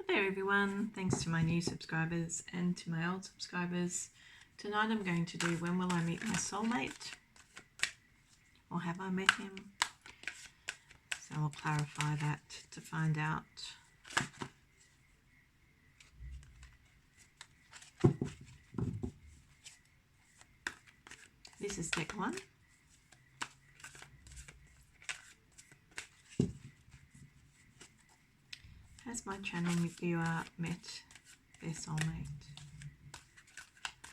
Hi there everyone, thanks to my new subscribers and to my old subscribers. Tonight I'm going to do When Will I Meet My Soulmate? Or have I met him? So I'll clarify that to find out. This is deck 1. Has my channel viewer met their soulmate?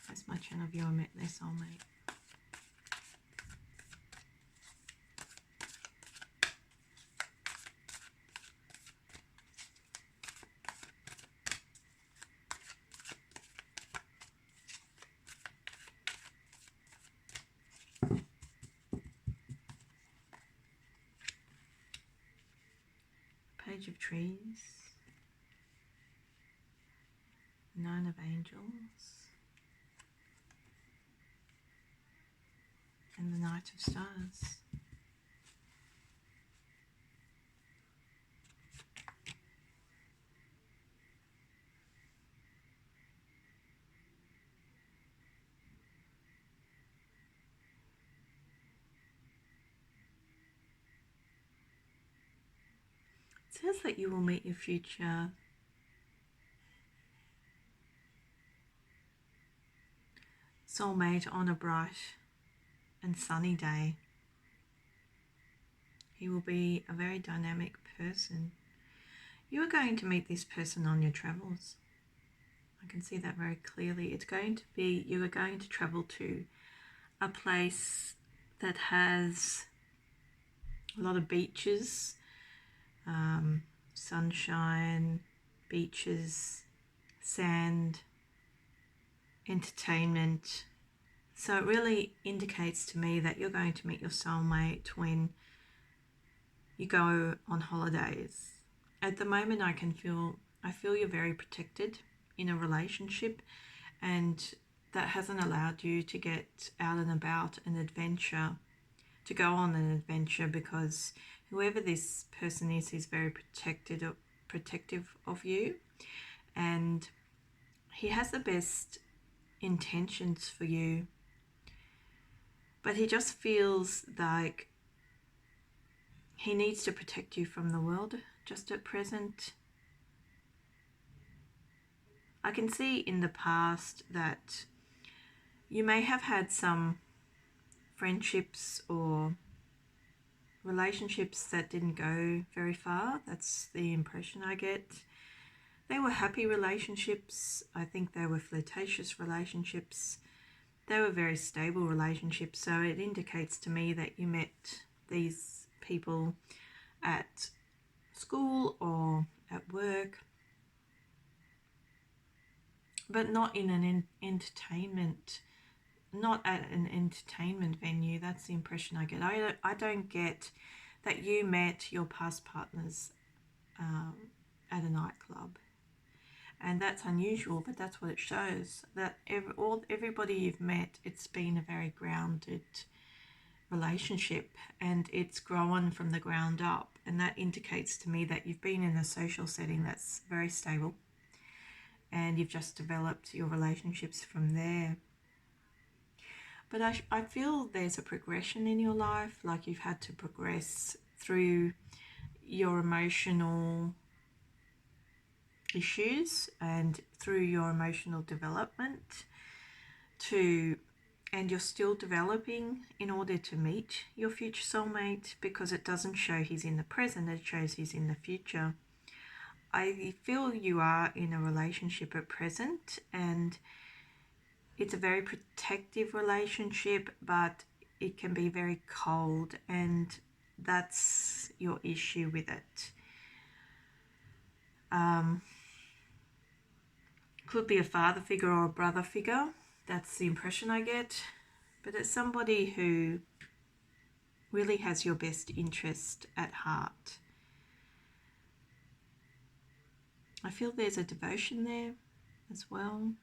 Has my channel viewer met their soulmate? Page of Trees, 9 of Angels, and the Knight of Stars. It says that you will meet your future soulmate on a bright and sunny day. He will be a very dynamic person. You are going to meet this person on your travels. I can see that very clearly. It's going to be, you are going to travel to a place that has a lot of beaches, sunshine, beaches, sand, entertainment. So it really indicates to me that you're going to meet your soulmate when you go on holidays. At the moment I feel you're very protected in a relationship, and that hasn't allowed you to get out and about an adventure, to go on an adventure, because whoever this person is very protective of you, and he has the best intentions for you, but he just feels like he needs to protect you from the world just at present. I can see in the past that you may have had some friendships or relationships that didn't go very far. That's the impression I get. They were happy relationships. I think they were flirtatious relationships. They were very stable relationships. So it indicates to me that you met these people at school or at work, but not in an entertainment, not at an entertainment venue. That's the impression I get. I don't get that you met your past partners at a nightclub, and that's unusual, but that's what it shows, that everybody you've met, it's been a very grounded relationship and it's grown from the ground up, and that indicates to me that you've been in a social setting that's very stable and you've just developed your relationships from there. But I feel there's a progression in your life, like you've had to progress through your emotional issues and through your emotional development and you're still developing in order to meet your future soulmate, because it doesn't show he's in the present, it shows he's in the future. I feel you are in a relationship at present, and it's a very protective relationship, but it can be very cold, and that's your issue with it. Could be a father figure or a brother figure. That's the impression I get. But it's somebody who really has your best interest at heart. I feel there's a devotion there as well.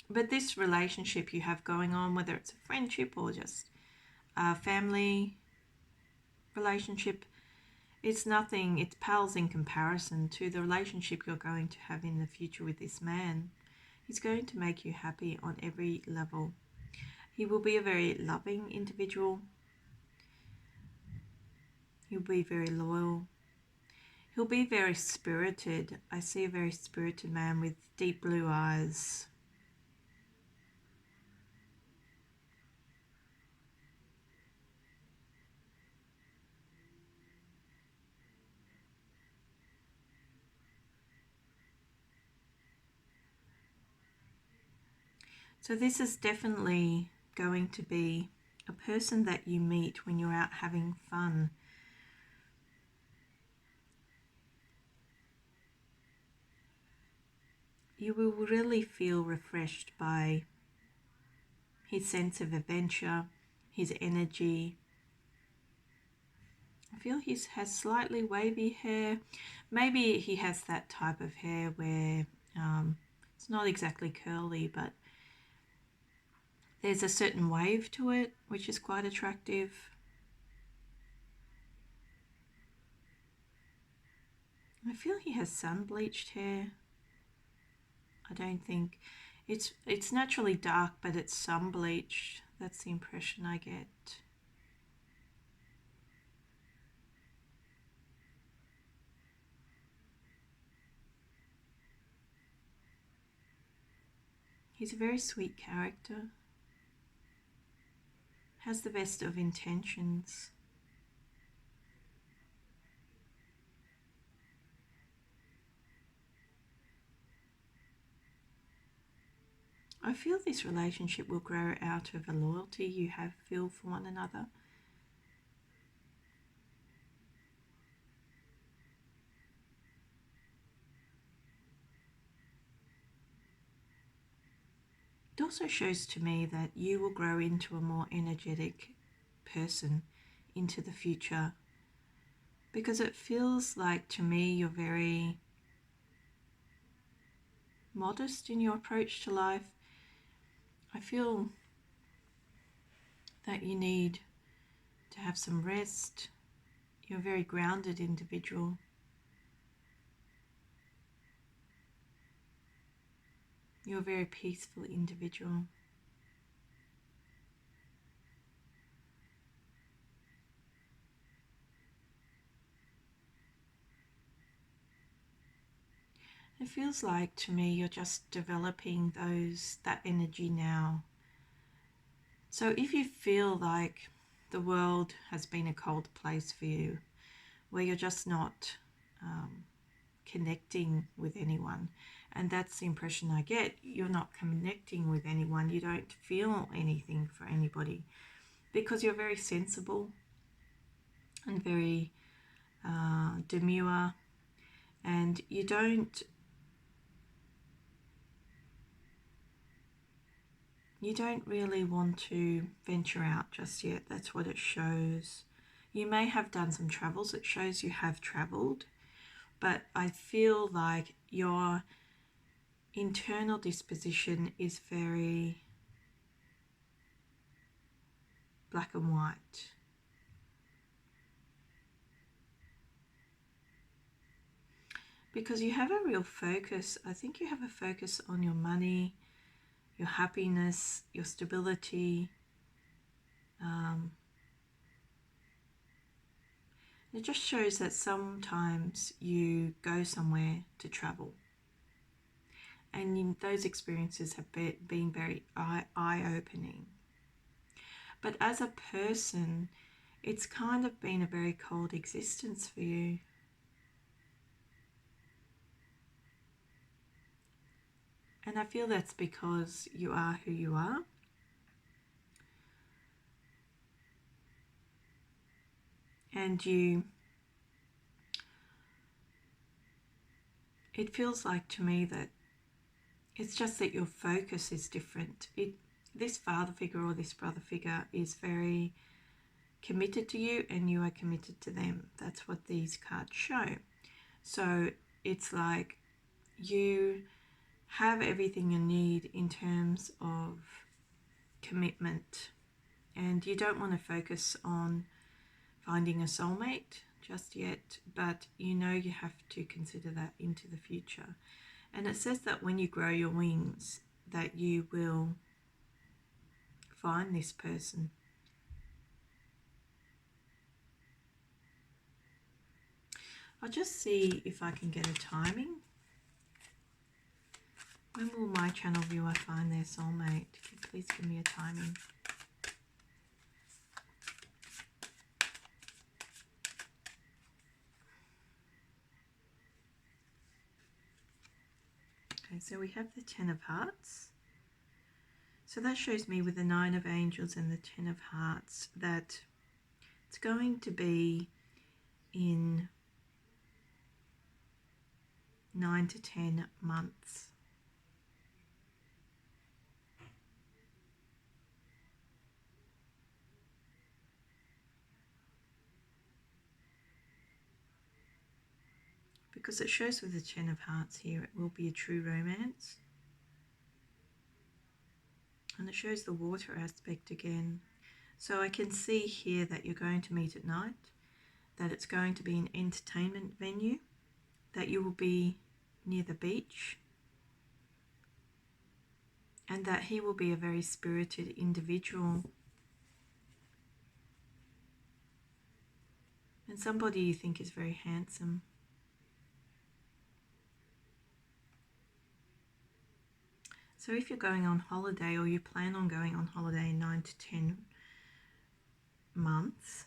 But this relationship you have going on, whether it's a friendship or just a family relationship, It's nothing, it pales in comparison to the relationship you're going to have in the future with this man. He's going to make you happy on every level. He will be a very loving individual. He'll be very loyal. He'll be very spirited. I see a very spirited man with deep blue eyes. So this is definitely going to be a person that you meet when you're out having fun. You will really feel refreshed by his sense of adventure, his energy. I feel he has slightly wavy hair. Maybe he has that type of hair where it's not exactly curly, but there's a certain wave to it, which is quite attractive. I feel he has sun-bleached hair. I don't think it's naturally dark, but it's sun-bleached. That's the impression I get. He's a very sweet character. Has the best of intentions. I feel this relationship will grow out of a loyalty you feel for one another. It also shows to me that you will grow into a more energetic person into the future, because it feels like to me you're very modest in your approach to life. I feel that you need to have some rest. You're a very grounded individual. You're a very peaceful individual. It feels like to me you're just developing that energy now. So if you feel like the world has been a cold place for you, where you're just not connecting with anyone, and that's the impression I get, you're not connecting with anyone, you don't feel anything for anybody, because you're very sensible and very demure, and you don't really want to venture out just yet. That's what it shows. You may have done some travels. It shows you have traveled, but I feel like your internal disposition is very black and white. Because you have a real focus. I think you have a focus on your money, your happiness, your stability. It just shows that sometimes you go somewhere to travel, and those experiences have been very eye-opening. But as a person, it's kind of been a very cold existence for you. And I feel that's because you are who you are. And it feels like to me that it's just that your focus is different. This father figure or this brother figure is very committed to you, and you are committed to them. That's what these cards show. So it's like you have everything you need in terms of commitment, and you don't want to focus on finding a soulmate. just yet, but you know you have to consider that into the future. And it says that when you grow your wings, that you will find this person. I'll just see if I can get a timing. When will my channel viewer find their soulmate? Please give me a timing. Okay, so we have the Ten of Hearts. So that shows me with the Nine of Angels and the Ten of Hearts that it's going to be in 9 to 10 months. Because it shows with the Ten of Hearts here, it will be a true romance. And it shows the water aspect again. So I can see here that you're going to meet at night, that it's going to be an entertainment venue, that you will be near the beach, and that he will be a very spirited individual. And somebody you think is very handsome. So if you're going on holiday, or you plan on going on holiday in 9 to 10 months,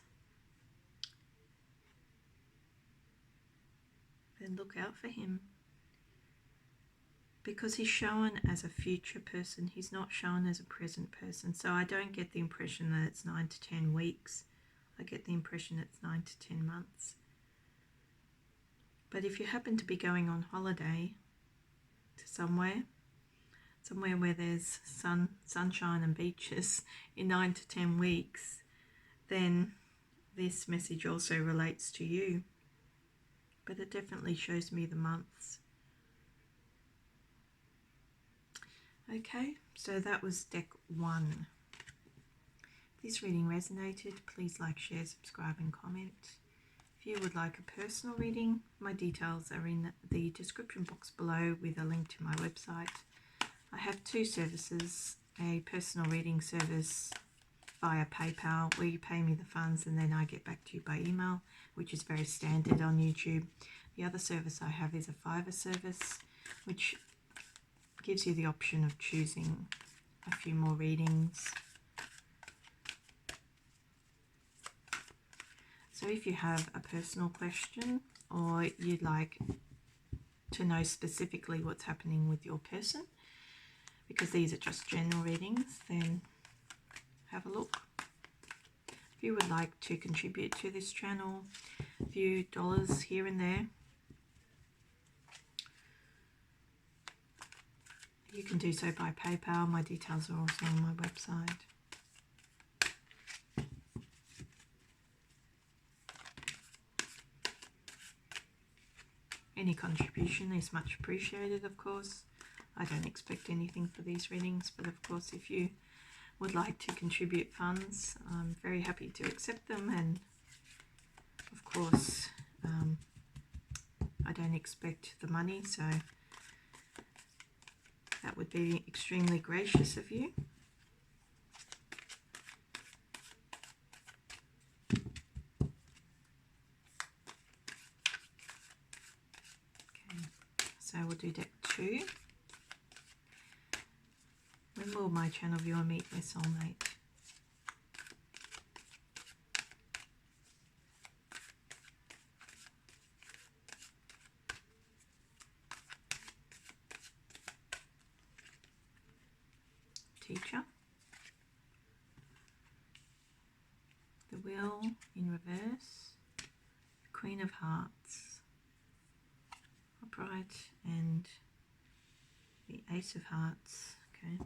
then look out for him. Because he's shown as a future person, he's not shown as a present person. So I don't get the impression that it's 9 to 10 weeks. I get the impression it's 9 to 10 months. But if you happen to be going on holiday to somewhere where there's sunshine and beaches in 9 to 10 weeks, then this message also relates to you. But it definitely shows me the months. Okay, so that was deck 1. If this reading resonated, please like, share, subscribe and comment. If you would like a personal reading, my details are in the description box below with a link to my website. I have 2 services, a personal reading service via PayPal where you pay me the funds and then I get back to you by email, which is very standard on YouTube. The other service I have is a Fiverr service, which gives you the option of choosing a few more readings. So if you have a personal question or you'd like to know specifically what's happening with your person, because these are just general readings, then have a look. If you would like to contribute to this channel, a few dollars here and there, you can do so by PayPal. My details are also on my website. Any contribution is much appreciated, of course. I don't expect anything for these readings, but of course if you would like to contribute funds, I'm very happy to accept them. And of course I don't expect the money, so that would be extremely gracious of you. Okay, so we'll do deck 2. When will my channel viewer meet their soulmate? Teacher. The Wheel in reverse. Queen of Hearts. Upright. And the Ace of Hearts. Okay.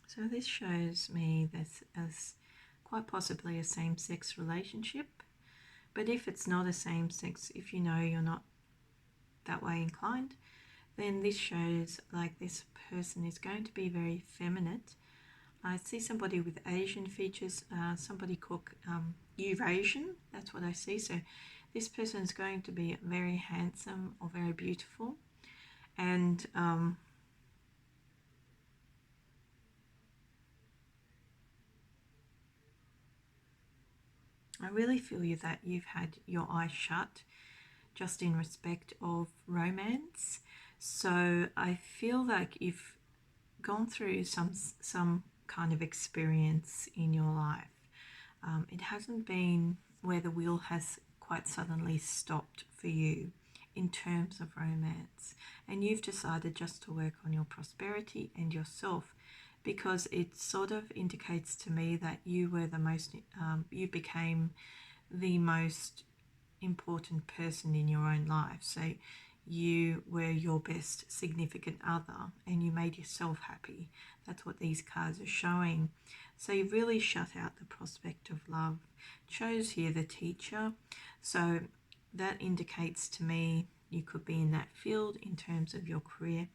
So this shows me this as quite possibly a same-sex relationship. But if it's not a same-sex, if you know you're not that way inclined, then this shows like this person is going to be very feminine. I see somebody with Asian features, somebody called Eurasian, that's what I see. So this person is going to be very handsome or very beautiful. And I really feel you that you've had your eyes shut just in respect of romance. So I feel like you've gone through some kind of experience in your life. It hasn't been where the wheel has quite suddenly stopped for you in terms of romance, and you've decided just to work on your prosperity and yourself, because it sort of indicates to me that you were the most you became the most important person in your own life. So you were your best significant other and you made yourself happy. That's what these cards are showing. So you've really shut out the prospect of love. It shows here the teacher. So that indicates to me you could be in that field in terms of your career,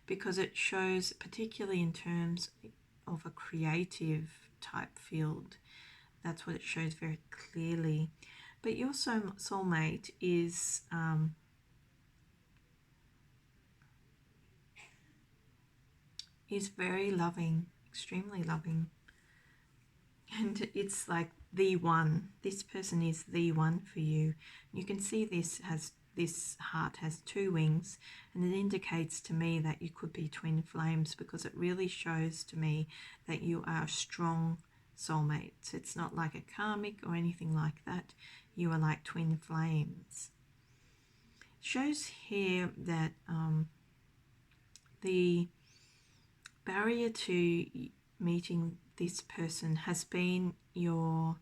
because it shows particularly in terms of a creative type field. That's what it shows very clearly. But your soulmate is very loving, extremely loving. And it's like the one. This person is the one for you. You can see this heart has two wings, and it indicates to me that you could be twin flames, because it really shows to me that you are strong soulmates. It's not like a karmic or anything like that. You are like twin flames. It shows here that the barrier to meeting this person has been your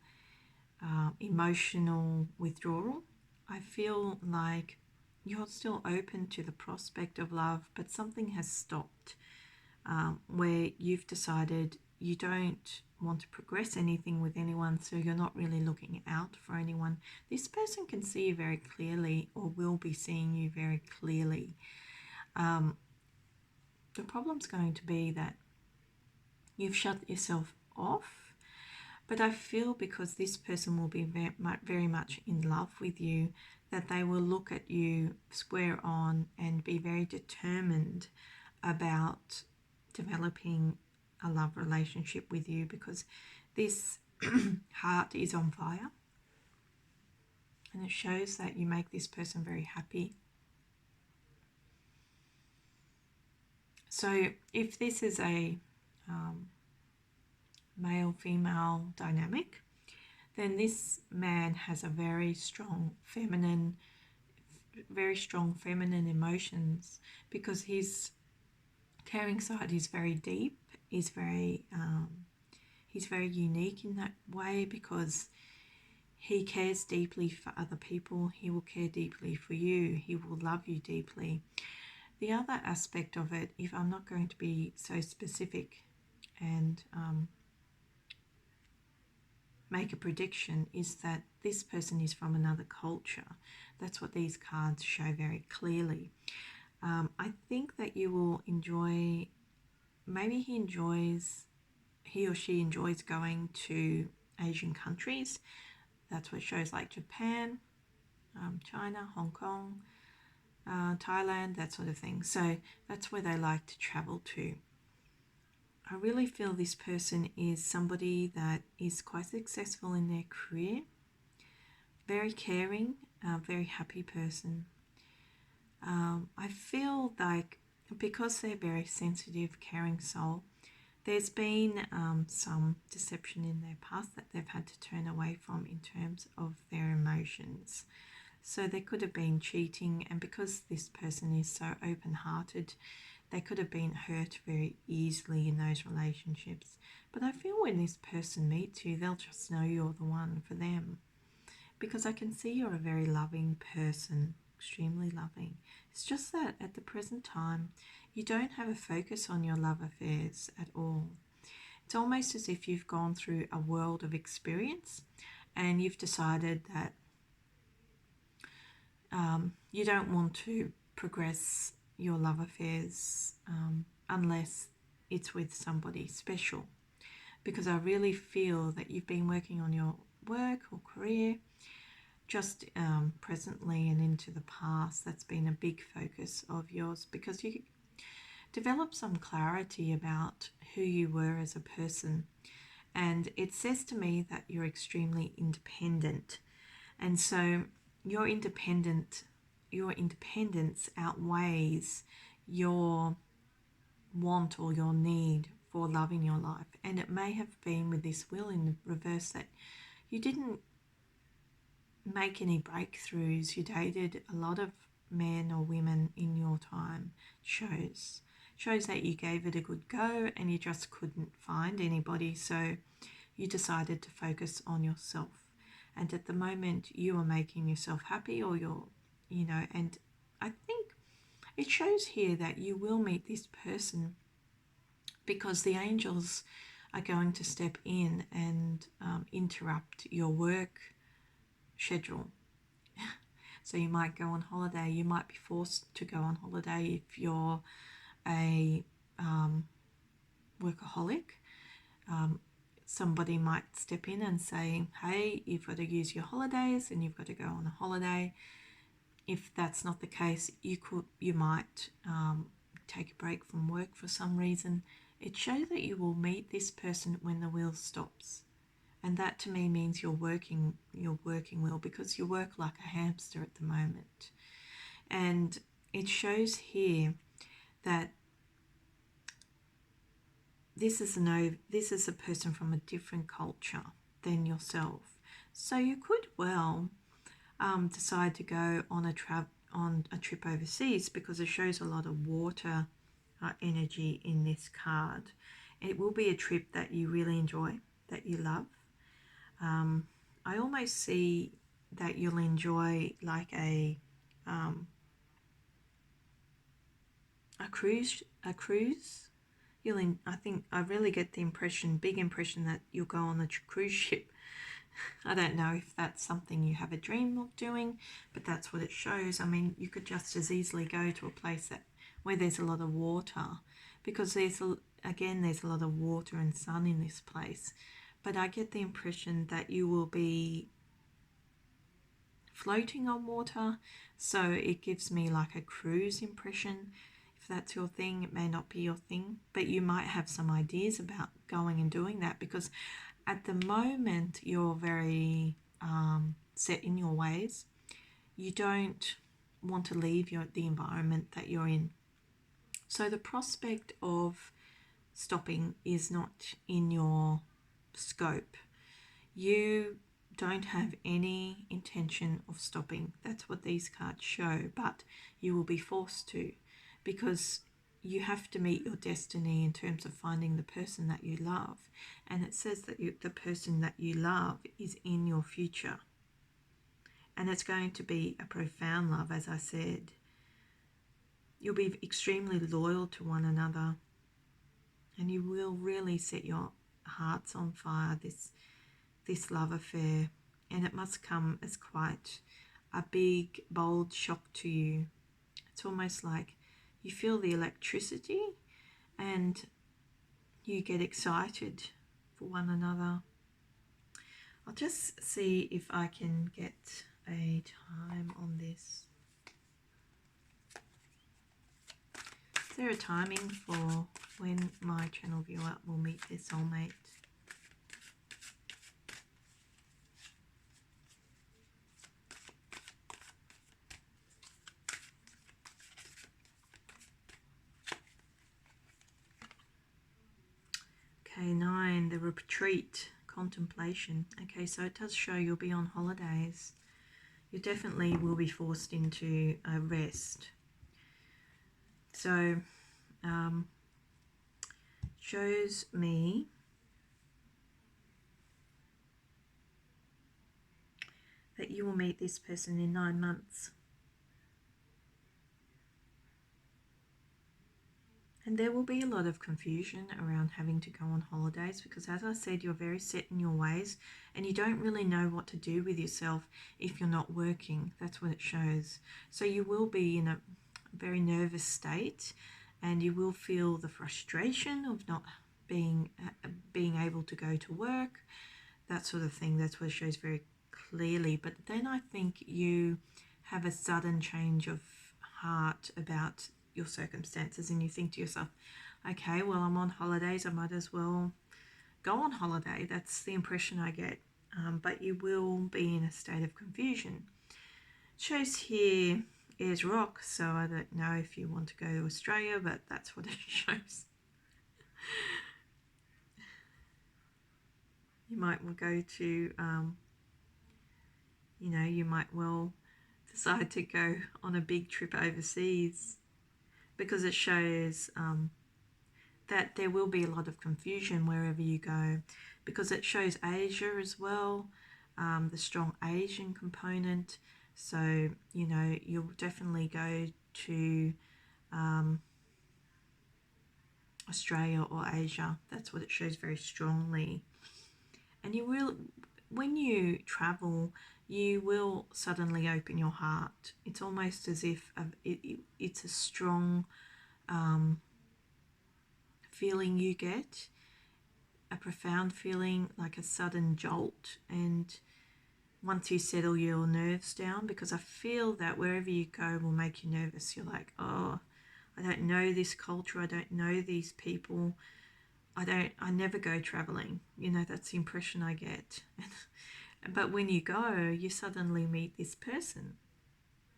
emotional withdrawal. I feel like you're still open to the prospect of love, but something has stopped where you've decided you don't want to progress anything with anyone, so you're not really looking out for anyone. This person can see you very clearly, or will be seeing you very clearly. The problem's going to be that you've shut yourself off, but I feel because this person will be very much in love with you, that they will look at you square on and be very determined about developing a love relationship with you, because this heart is on fire, and it shows that you make this person very happy. So if this is a male-female dynamic, then this man has a very strong feminine emotions, because his caring side is very deep, is very he's very unique in that way, because he cares deeply for other people. He will care deeply for you. He will love you deeply. The other aspect of it, if I'm not going to be so specific and make a prediction, is that this person is from another culture. That's what these cards show very clearly. I think that you will enjoy, maybe he or she enjoys going to Asian countries. That's what it shows, like Japan, China, Hong Kong, Thailand, that sort of thing. So that's where they like to travel to. I really feel this person is somebody that is quite successful in their career, very caring, very happy person. I feel like because they're very sensitive, caring soul, there's been some deception in their past that they've had to turn away from in terms of their emotions. So there could have been cheating, and because this person is so open-hearted, they could have been hurt very easily in those relationships. But I feel when this person meets you, they'll just know you're the one for them, because I can see you're a very loving person, extremely loving. It's just that at the present time, you don't have a focus on your love affairs at all. It's almost as if you've gone through a world of experience and you've decided that you don't want to progress your love affairs unless it's with somebody special. Because I really feel that you've been working on your work or career just presently and into the past. That's been a big focus of yours, because you develop some clarity about who you were as a person. And it says to me that you're extremely independent. And so your independence outweighs your want or your need for love in your life. And it may have been with this wheel in the reverse that you didn't make any breakthroughs. You dated a lot of men or women in your time. Shows that you gave it a good go and you just couldn't find anybody, so you decided to focus on yourself. And at the moment you are making yourself happy, or and I think it shows here that you will meet this person, because the angels are going to step in and interrupt your work schedule. So you might go on holiday. You might be forced to go on holiday if you're a workaholic. Somebody might step in and say, hey, you've got to use your holidays and you've got to go on a holiday. If that's not the case, you might take a break from work for some reason. It shows that you will meet this person when the wheel stops. And that to me means you're working well, because you work like a hamster at the moment. And it shows here that this is a person from a different culture than yourself. So you could well decide to go on a trip overseas, because it shows a lot of water energy in this card. It will be a trip that you really enjoy, that you love. I almost see that you'll enjoy like a cruise. I really get the big impression that you'll go on a cruise ship. I don't know if that's something you have a dream of doing, but that's what it shows. I mean, you could just as easily go to a place where there's a lot of water, because there's a lot of water and sun in this place. But I get the impression that you will be floating on water, so it gives me like a cruise impression. If that's your thing, it may not be your thing, but you might have some ideas about going and doing that, because at the moment you're very set in your ways. You don't want to leave the environment that you're in. So the prospect of stopping is not in your scope. You don't have any intention of stopping. That's what these cards show, but you will be forced to, because you have to meet your destiny in terms of finding the person that you love. And it says that the person that you love is in your future. And it's going to be a profound love, as I said. You'll be extremely loyal to one another. And you will really set your hearts on fire, this love affair. And it must come as quite a big, bold shock to you. It's almost like you feel the electricity and you get excited for one another. I'll just see if I can get a time on this. Is there a timing for when my channel viewer will meet their soulmate? Okay, 9, the retreat, contemplation. Okay, so it does show you'll be on holidays. You definitely will be forced into a rest. So, shows me that you will meet this person in 9 months. And there will be a lot of confusion around having to go on holidays because, as I said, you're very set in your ways and you don't really know what to do with yourself if you're not working. That's what it shows. So you will be in a very nervous state and you will feel the frustration of not being able to go to work, that sort of thing. That's what it shows very clearly. But then I think you have a sudden change of heart about your circumstances and you think to yourself, okay, well, I'm on holidays, I might as well go on holiday. That's the impression I get. But you will be in a state of confusion. It shows here is rock, so I don't know if you want to go to Australia, but that's what it shows. You might well go to, you might well decide to go on a big trip overseas because it shows that there will be a lot of confusion wherever you go because it shows Asia as well, the strong Asian component. So, you'll definitely go to Australia or Asia. That's what it shows very strongly. And you will, when you travel, you will suddenly open your heart. It's almost as if it's a strong feeling you get, a profound feeling, like a sudden jolt. And once you settle your nerves down, because I feel that wherever you go will make you nervous. You're like, oh, I don't know this culture, I don't know these people, I never go traveling. That's the impression I get. But when you go, you suddenly meet this person.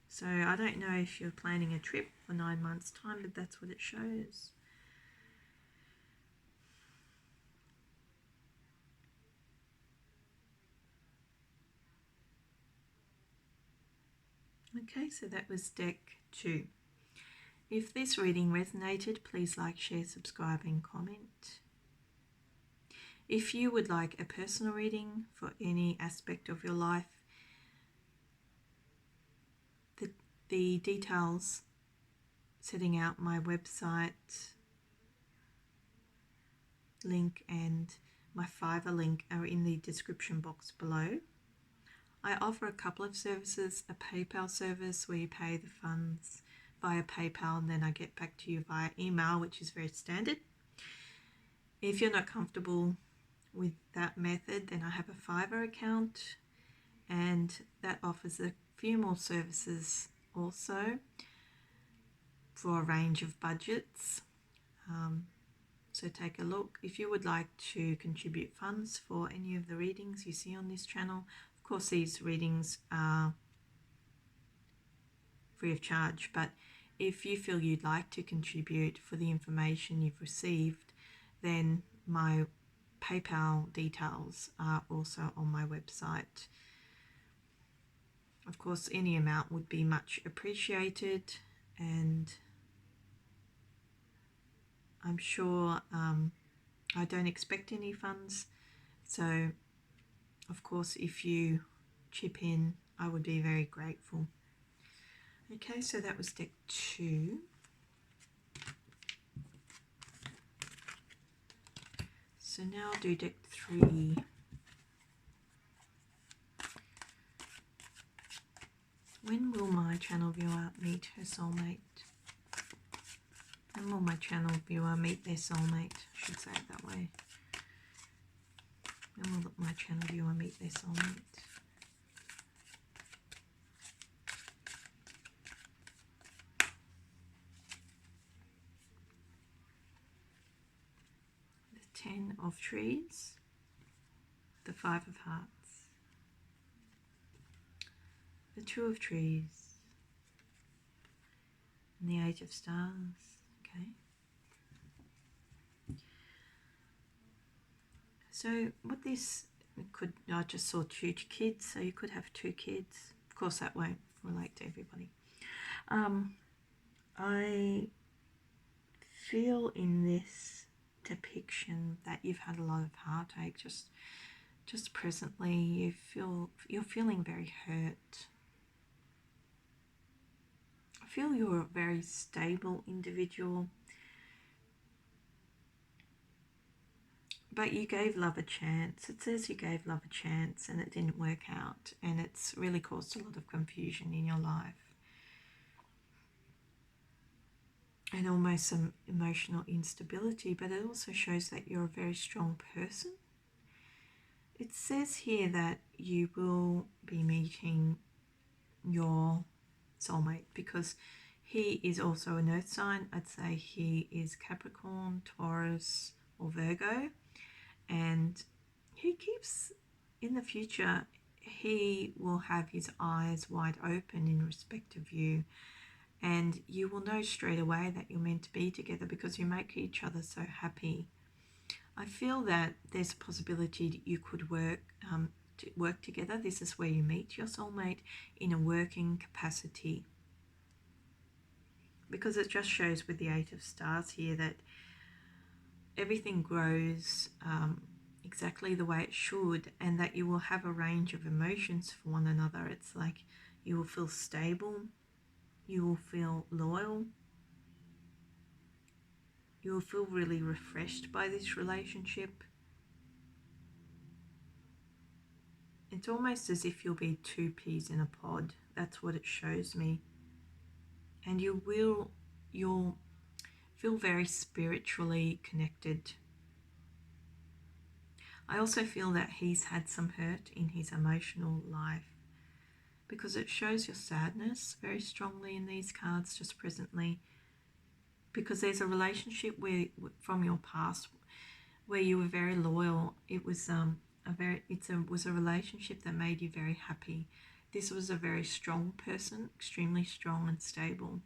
So I don't know if you're planning a trip for 9 months' time, but that's what it shows. Okay, so that was deck 2. If this reading resonated, please like, share, subscribe and comment. If you would like a personal reading for any aspect of your life, the details setting out my website link and my Fiverr link are in the description box below. I offer a couple of services, a PayPal service where you pay the funds via PayPal and then I get back to you via email, which is very standard. If you're not comfortable with that method, then I have a Fiverr account and that offers a few more services also for a range of budgets. So take a look. If you would like to contribute funds for any of the readings you see on this channel, of course these readings are free of charge, but if you feel you'd like to contribute for the information you've received, then my PayPal details are also on my website. Of course, any amount would be much appreciated, and I'm sure I don't expect any funds, so of course if you chip in I would be very grateful. Okay, so that was deck 2. So now I'll do deck 3. When will my channel viewer meet her soulmate? When will my channel viewer meet their soulmate? I should say it that way. When will my channel viewer meet their soulmate? The 10 of Trees, the 5 of Hearts, the 2 of Trees, and the 8 of Stars. Okay. So what this could, I just saw 2 kids, so you could have 2 kids. Of course that won't relate to everybody. I feel in this depiction that you've had a lot of heartache. Just presently you're feeling very hurt. I feel you're a very stable individual. But you gave love a chance. It says you gave love a chance and it didn't work out, and it's really caused a lot of confusion in your life and almost some emotional instability. But it also shows that you're a very strong person. It says here that you will be meeting your soulmate because he is also an earth sign. I'd say he is Capricorn, Taurus, or Virgo, and he keeps, in the future, he will have his eyes wide open in respect of you, and you will know straight away that you're meant to be together because you make each other so happy. I feel that there's a possibility that you could work together. This is where you meet your soulmate in a working capacity, because it just shows with the 8 of stars here that everything grows exactly the way it should, and that you will have a range of emotions for one another. It's like you will feel stable, you will feel loyal, you will feel really refreshed by this relationship. It's almost as if you'll be 2 peas in a pod. That's what it shows me. And you'll feel very spiritually connected. I also feel that he's had some hurt in his emotional life, because it shows your sadness very strongly in these cards just presently, because there's a relationship from your past where you were very loyal. It was was a relationship that made you very happy. This was a very strong person, extremely strong and stable,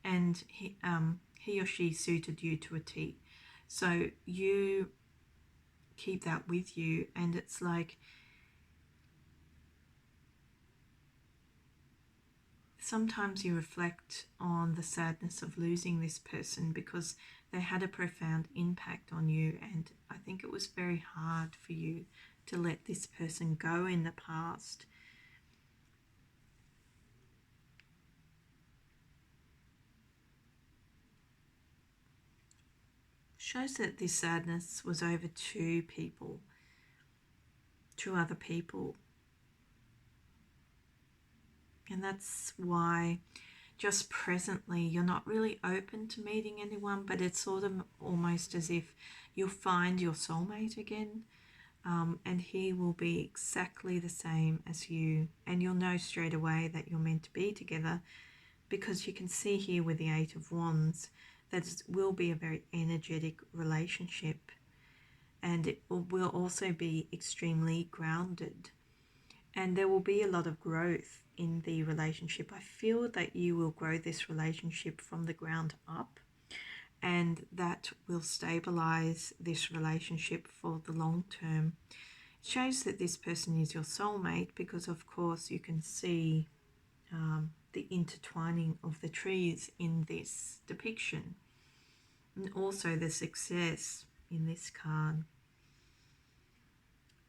and he or she suited you to a T. So you keep that with you, and it's like sometimes you reflect on the sadness of losing this person because they had a profound impact on you, and I think it was very hard for you to let this person go in the past. Shows that this sadness was over 2 other people, and that's why just presently you're not really open to meeting anyone, but it's sort of almost as if you'll find your soulmate again, and he will be exactly the same as you, and you'll know straight away that you're meant to be together, because you can see here with the 8 of Wands that it will be a very energetic relationship, and it will also be extremely grounded, and there will be a lot of growth in the relationship. I feel that you will grow this relationship from the ground up, and that will stabilize this relationship for the long term. It shows that this person is your soulmate because, of course, you can see the intertwining of the trees in this depiction, and also the success in this card.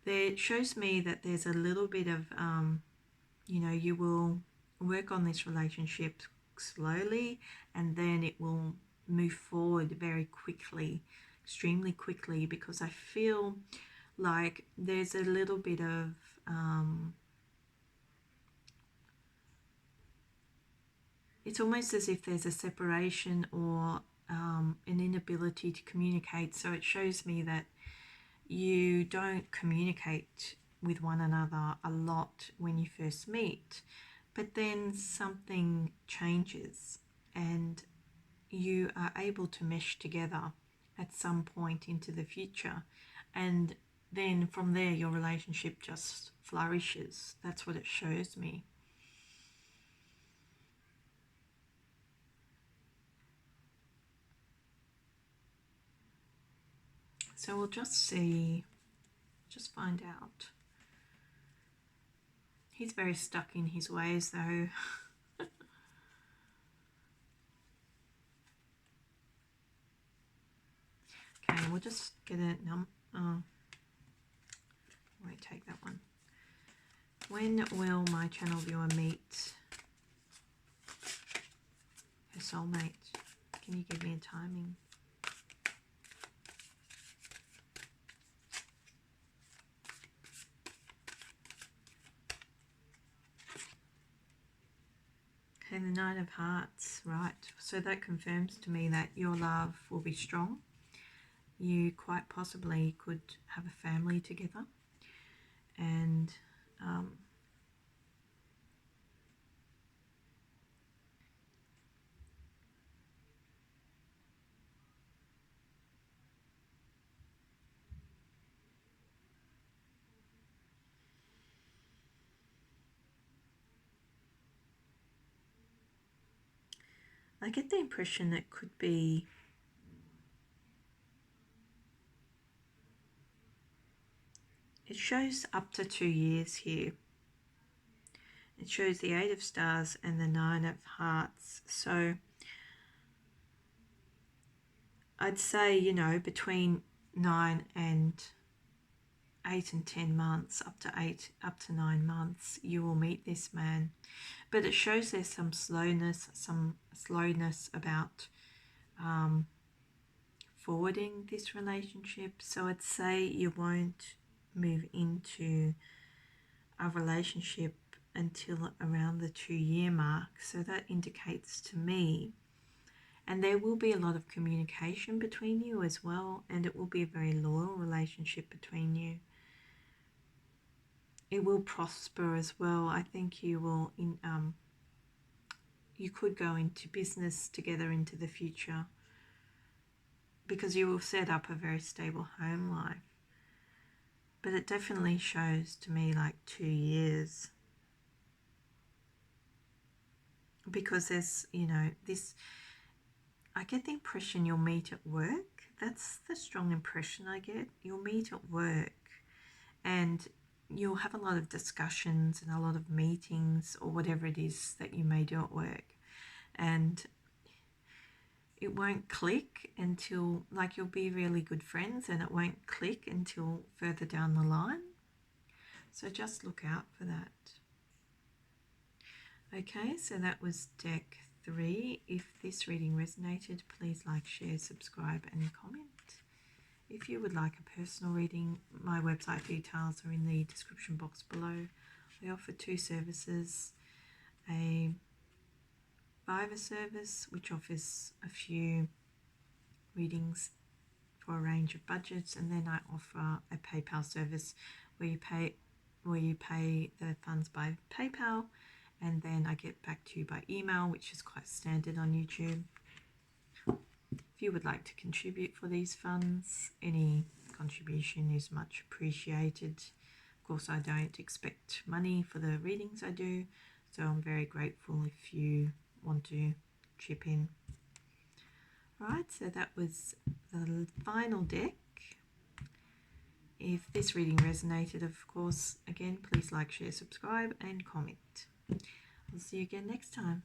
It shows me that there's a little bit of you will work on this relationship slowly, and then it will move forward very quickly, extremely quickly, because I feel like there's a little bit of it's almost as if there's a separation or an inability to communicate. So it shows me that you don't communicate with one another a lot when you first meet, but then something changes and you are able to mesh together at some point into the future, and then from there your relationship just flourishes. That's what it shows me. So we'll just see, just find out. He's very stuck in his ways though. Okay, we'll just get it. I won't take that one. When will my channel viewer meet her soulmate? Can you give me a timing? Okay, the Nine of Hearts, right. So that confirms to me that your love will be strong. You quite possibly could have a family together. And I get the impression it could be it shows up to 2 years here. It shows the Eight of Stars and the Nine of Hearts. So I'd say, you know, between 9 and 8 and 10 months, up to 9 months, you will meet this man. But it shows there's some slowness about forwarding this relationship. So I'd say you won't move into a relationship until around the 2-year mark. So that indicates to me, and there will be a lot of communication between you as well, and it will be a very loyal relationship between you. It will prosper as well. I think you will you could go into business together into the future, because you will set up a very stable home life. But it definitely shows to me like 2 years, because there's, you know, this, I get the impression you'll meet at work. That's the strong impression I get. You'll meet at work and you'll have a lot of discussions and a lot of meetings or whatever it is that you may do at work. And it won't click until, like, you'll be really good friends and it won't click until further down the line. So just look out for that. Okay, so that was deck 3. If this reading resonated, please like, share, subscribe and comment. If you would like a personal reading, my website details are in the description box below. I offer 2 services, a Fiverr service which offers a few readings for a range of budgets, and then I offer a PayPal service where you pay the funds by PayPal, and then I get back to you by email, which is quite standard on YouTube. If you would like to contribute for these funds, any contribution is much appreciated. Of course, I don't expect money for the readings I do, so I'm very grateful if you want to chip in. Right, so that was the final deck. If this reading resonated, of course, again, please like, share, subscribe and comment. I'll see you again next time.